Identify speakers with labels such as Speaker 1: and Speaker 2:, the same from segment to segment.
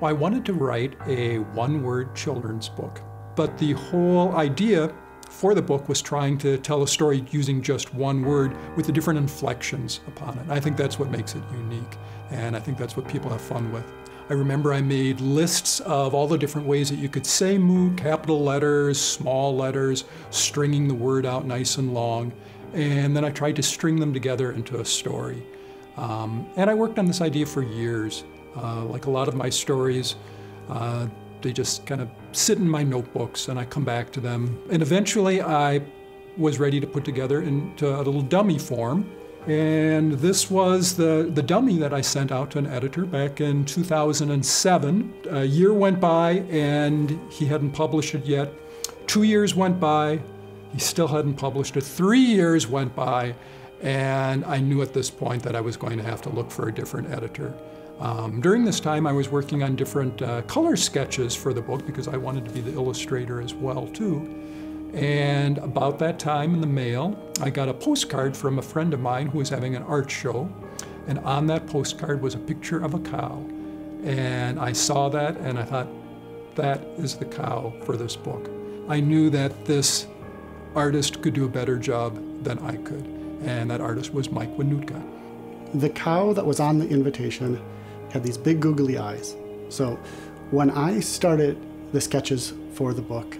Speaker 1: Well, I wanted to write a one-word children's book, but the whole idea for the book was trying to tell a story using just one word with the different inflections upon it. I think that's what makes it unique, and I think that's what people have fun with. I remember I made lists of all the different ways that you could say moo, capital letters, small letters, stringing the word out nice and long, and then I tried to string them together into a story. And I worked on this idea for years. Like a lot of my stories, they just kind of sit in my notebooks and I come back to them. And eventually I was ready to put together into a little dummy form. And this was the dummy that I sent out to an editor back in 2007. A year went by and he hadn't published it yet. 2 years went by, he still hadn't published it. 3 years went by, and I knew at this point that I was going to have to look for a different editor. During this time, I was working on different color sketches for the book because I wanted to be the illustrator as well, too. And about that time in the mail, I got a postcard from a friend of mine who was having an art show. And on that postcard was a picture of a cow. And I saw that and I thought, that is the cow for this book. I knew that this artist could do a better job than I could. And that artist was Mike Wohnoutka.
Speaker 2: The cow that was on the invitation had these big googly eyes. So when I started the sketches for the book,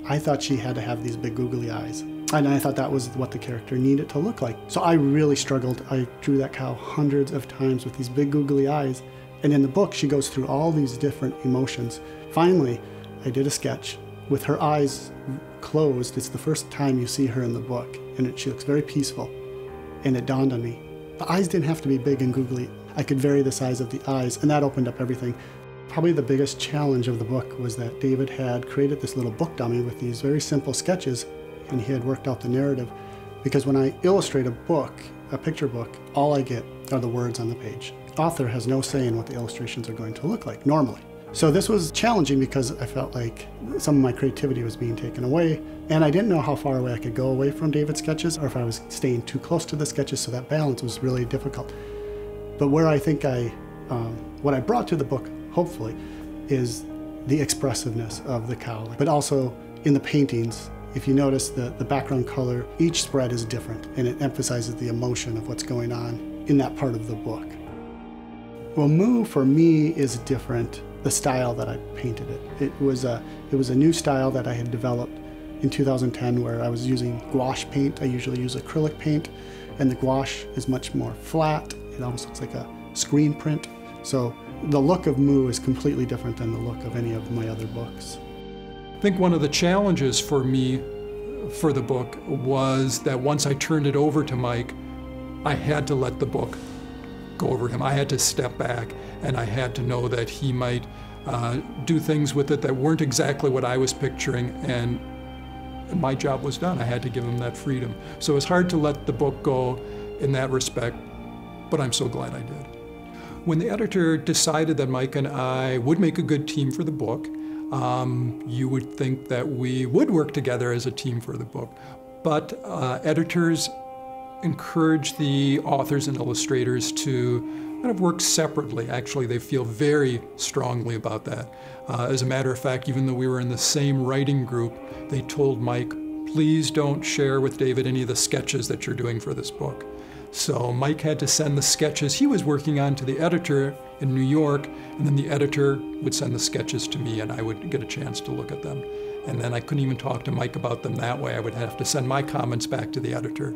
Speaker 2: I thought she had to have these big googly eyes. And I thought that was what the character needed to look like. So I really struggled. I drew that cow hundreds of times with these big googly eyes. And in the book, she goes through all these different emotions. Finally, I did a sketch with her eyes closed. It's the first time you see her in the book. And she looks very peaceful. And it dawned on me, the eyes didn't have to be big and googly. I could vary the size of the eyes, and that opened up everything. Probably the biggest challenge of the book was that David had created this little book dummy with these very simple sketches, and he had worked out the narrative. Because when I illustrate a book, a picture book, all I get are the words on the page. The author has no say in what the illustrations are going to look like, normally. So this was challenging because I felt like some of my creativity was being taken away, and I didn't know how far away I could go away from David's sketches, or if I was staying too close to the sketches, so that balance was really difficult. But where I think what I brought to the book, hopefully, is the expressiveness of the cow. But also in the paintings, if you notice the background color, each spread is different, and it emphasizes the emotion of what's going on in that part of the book. Well, moo for me is different. The style that I painted it. It was a new style that I had developed in 2010 where I was using gouache paint. I usually use acrylic paint, and the gouache is much more flat. It almost looks like a screen print. So the look of moo is completely different than the look of any of my other books.
Speaker 1: I think one of the challenges for me for the book was that once I turned it over to Mike, I had to let the book go over him. I had to step back, and I had to know that he might do things with it that weren't exactly what I was picturing, and my job was done. I had to give him that freedom. So it's hard to let the book go in that respect, but I'm so glad I did. When the editor decided that Mike and I would make a good team for the book, you would think that we would work together as a team for the book. But editors encourage the authors and illustrators to kind of work separately. Actually, they feel very strongly about that. As a matter of fact, even though we were in the same writing group, they told Mike, please don't share with David any of the sketches that you're doing for this book. So Mike had to send the sketches he was working on to the editor in New York, and then the editor would send the sketches to me, and I would get a chance to look at them. And then I couldn't even talk to Mike about them that way. I would have to send my comments back to the editor.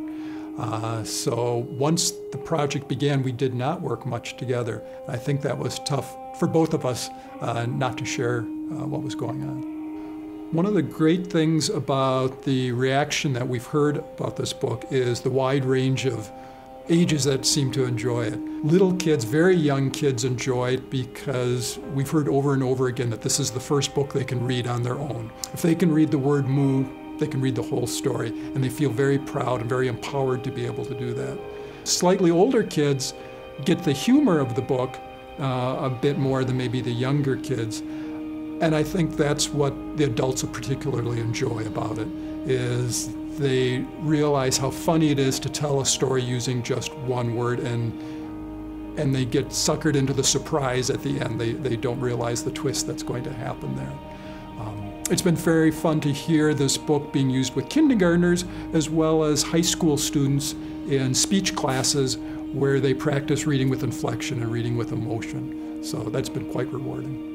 Speaker 1: So once the project began, we did not work much together. I think that was tough for both of us not to share what was going on. One of the great things about the reaction that we've heard about this book is the wide range of ages that seem to enjoy it. Little kids, very young kids enjoy it because we've heard over and over again that this is the first book they can read on their own. If they can read the word moo, they can read the whole story, and they feel very proud and very empowered to be able to do that. Slightly older kids get the humor of the book a bit more than maybe the younger kids, and I think that's what the adults particularly enjoy about it, is they realize how funny it is to tell a story using just one word, and and they get suckered into the surprise at the end. They don't realize the twist that's going to happen there. It's been very fun to hear this book being used with kindergartners as well as high school students in speech classes where they practice reading with inflection and reading with emotion. So that's been quite rewarding.